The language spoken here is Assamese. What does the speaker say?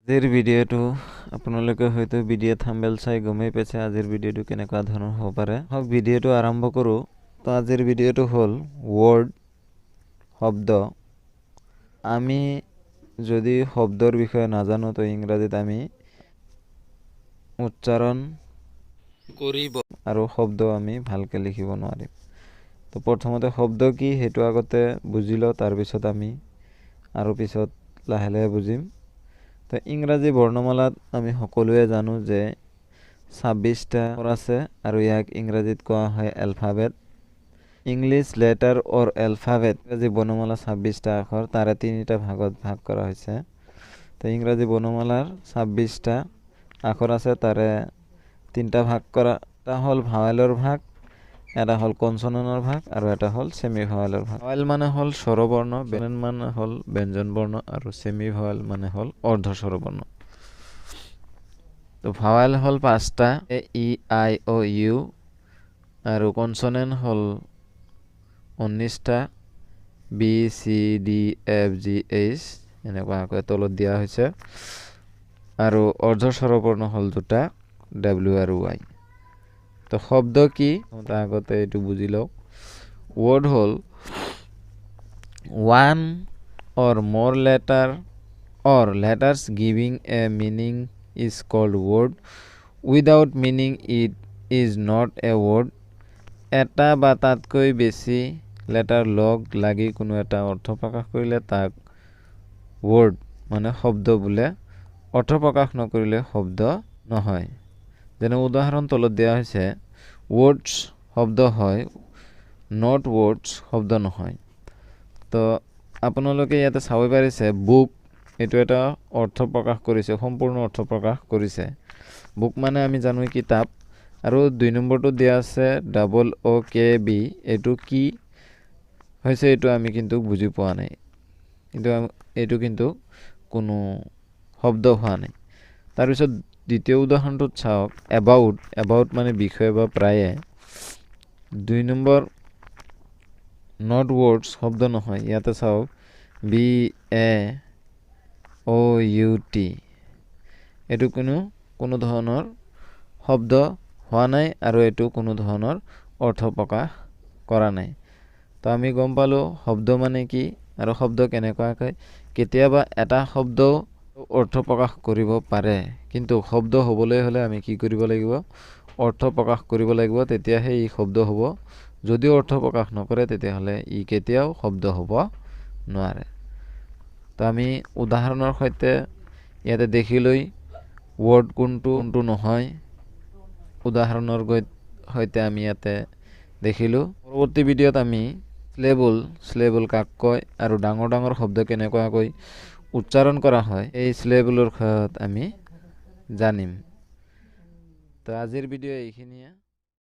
আজিৰ ভিডিঅ'টো আপোনালোকে হয়তো ভিডিঅ' থাম্বনেল চাই গমেই পাইছে আজিৰ ভিডিঅ'টো কেনেকুৱা ধৰণৰ হ'ব পাৰে। হওক ভিডিঅ'টো আৰম্ভ কৰোঁ। তো আজিৰ ভিডিঅ'টো হ'ল ৱৰ্ড শব্দ। আমি যদি শব্দৰ বিষয়ে নাজানো তো ইংৰাজীত আমি উচ্চাৰণ কৰিব আৰু শব্দ আমি ভালকৈ লিখিব নোৱাৰিম। তো প্ৰথমতে শব্দ কি সেইটো আগতে বুজি লওঁ, তাৰপিছত আমি আৰু পিছত লাহে লাহে বুজিম। তো ইংৰাজী বৰ্ণমালাত আমি সকলোৱে জানো যে 26টা আখৰ আছে আৰু ইয়াক ইংৰাজীত কোৱা হয় এলফাবেট। ইংলিছ লেটাৰ অৰ এলফাবেট। ইংৰাজী বৰ্ণমালা 26টা আখৰ, তাৰে 3টা ভাগত ভাগ কৰা হৈছে। তো ইংৰাজী বৰ্ণমালাৰ 26টা আখৰ আছে, তাৰে 3টা ভাগ কৰা। এটা হ'ল ভাৱেলৰ ভাগ, এটা হ'ল কনচনেন্টৰ ভাগ আৰু এটা হ'ল সেমি ভাৱেলৰ ভাগ। ভাৱেল মানে হ'ল স্বৰবৰ্ণ, কনচনেন্ট মানে হ'ল ব্যঞ্জন বৰ্ণ আৰু সেমি ভাৱেল মানে হ'ল অৰ্ধ স্বৰবৰ্ণ। তো ভাৱেল হ'ল 5টা, এ ই আই অ ইউ, আৰু কনচনেন্ট হ'ল 19টা, B C D F G H এনেকুৱাকৈ তলত দিয়া হৈছে। আৰু অৰ্ধ স্বৰবৰ্ণ হ'ল 2টা, ডাব্লিউ আৰু ৱাই। তো শব্দ কি তাৰ আগতে এইটো বুজি লওক। ৱৰ্ড হ'ল ওৱান অৰ মোৰ letter or letters giving a meaning is called word. Without meaning it is not a word. এটা বা তাতকৈ বেছি লেটাৰ লগ লাগি কোনো এটা অৰ্থ প্ৰকাশ কৰিলে তাক word মানে শব্দ বোলে। অৰ্থ প্ৰকাশ নকৰিলে শব্দ নহয়। যেনে উদাহৰণ তলত দিয়া হৈছে, words শব্দ হয়, not words শব্দ নহয়। তো আপোনালোকে ইয়াতে চাব পাৰিছে বুক এইটো এটা অৰ্থ প্ৰকাশ কৰিছে, সম্পূৰ্ণ অৰ্থ প্ৰকাশ কৰিছে। বুক মানে আমি জানো কিতাপ। আৰু 2 নম্বৰটো দিয়া আছে OOKB, এইটো কি হৈছে এইটো আমি কিন্তু বুজি পোৱা নাই, কিন্তু এইটো কিন্তু কোনো শব্দ হোৱা নাই। তাৰপিছত দ্বিতীয় উদাহৰণটোত চাওক, এবাউট মানে বিষয় বা প্ৰায়ে। 2 নম্বৰ নট ৱৰ্ডছ শব্দ নহয়, ইয়াতে চাওক BAOUT, এইটো কোনো ধৰণৰ শব্দ হোৱা নাই আৰু এইটো কোনো ধৰণৰ অৰ্থ প্ৰকাশ কৰা নাই। তো আমি গম পালোঁ শব্দ মানে কি আৰু শব্দ কেনেকুৱাকৈ। কেতিয়াবা এটা শব্দ অৰ্থ প্ৰকাশ কৰিব পাৰে, কিন্তু শব্দ হ'বলৈ হ'লে আমি কি কৰিব লাগিব, অৰ্থ প্ৰকাশ কৰিব লাগিব, তেতিয়াহে ই শব্দ হ'ব। যদিও অৰ্থ প্ৰকাশ নকৰে তেতিয়াহ'লে ই কেতিয়াও শব্দ হ'ব নোৱাৰে। তো আমি উদাহৰণৰ সৈতে ইয়াতে দেখি লৈ ৱৰ্ড কোনটো নহয় উদাহৰণৰ সৈতে আমি ইয়াতে দেখিলোঁ। পৰৱৰ্তী ভিডিঅ'ত আমি শ্লেবল কাক কয় আৰু ডাঙৰ ডাঙৰ শব্দ কেনেকুৱাকৈ উচ্চাৰণ কৰা হয় এই শ্লেবলৰ সহায়ত আমি জানিম। তো আজিৰ ভিডিঅ' এইখিনিয়ে।